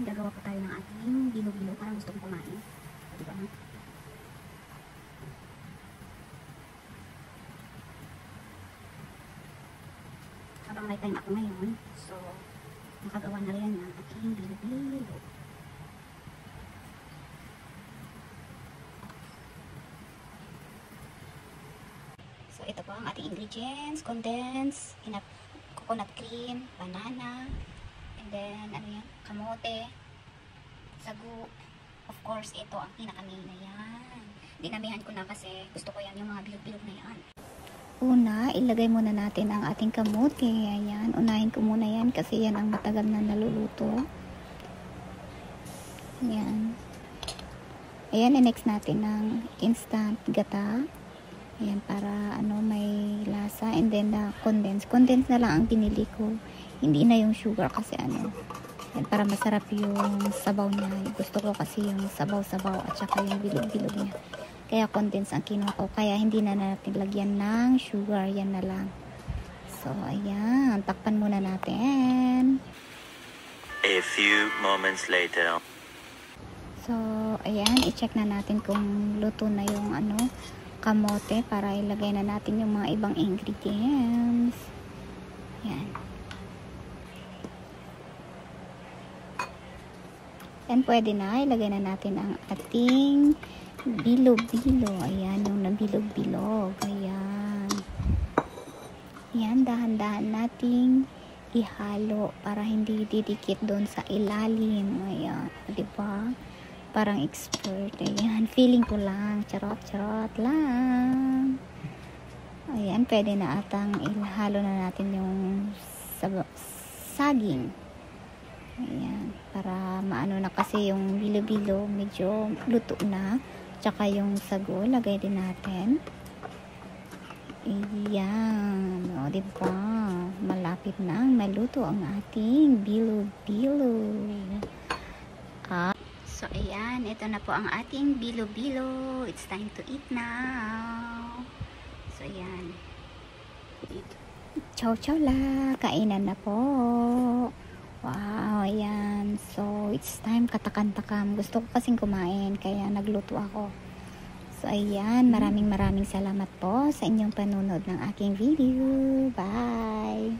gagawa po tayo ng ating bilo-bilo. Parang gusto kong kumain. Diba? Habang may time ako ngayon, so makagawa na rin ng aking bilo-bilo. So ito po ang ating ingredients: condensed, coconut cream, banana, and then ano yan, kamote, sagu. Of course, ito ang pinaka-main na yan. Dinamihan ko na kasi gusto ko yan, yung mga bilog-bilog na yan. Una, ilagay muna natin ang ating kamote. Ayan, unahin ko muna yan kasi yan ang matagal na naluluto. Ayan. Ayan, next natin ng instant gata. Ayan, para ano, may lasa. And then condensed. Condensed na lang ang pinili ko. Hindi na yung sugar kasi ano. Ayan, para masarap yung sabaw niya. Gusto ko kasi yung sabaw-sabaw at saka yung bilog-bilog niya. Kaya condensed ang kinuha ko. Kaya hindi na natin lagyan ng sugar. Yan na lang. So, ayan. Takpan muna natin. A few moments later. So, ayan. I-check na natin kung luto na yung ano, kamote para ilagay na natin yung mga ibang ingredients. Ayan. Then, pwede na. Ilagay na natin ang ating bilo-bilo. Ayan, yung nabilog-bilog. Ayan. Ayan, dahan-dahan nating ihalo para hindi didikit doon sa ilalim. Ayan, diba? Parang expert. Ayan, feeling ko lang. Charot-charot lang. Ayan, pwede na atang ihalo na natin yung saging. Ayan, para maano na kasi yung bilo-bilo medyo luto na. Tsaka yung sago, lagay din natin. Ayan. O, diba? Malapit na maluto ang ating bilo-bilo. So, ayan. Ito na po ang ating bilo-bilo. It's time to eat now. So, ayan. Chow-chow la. Kainan na po. Wow, ayan. So, it's time katakam-takam. Gusto ko kasing kumain, kaya nagluto ako. So, ayan. Maraming salamat po sa inyong panunod ng aking video. Bye!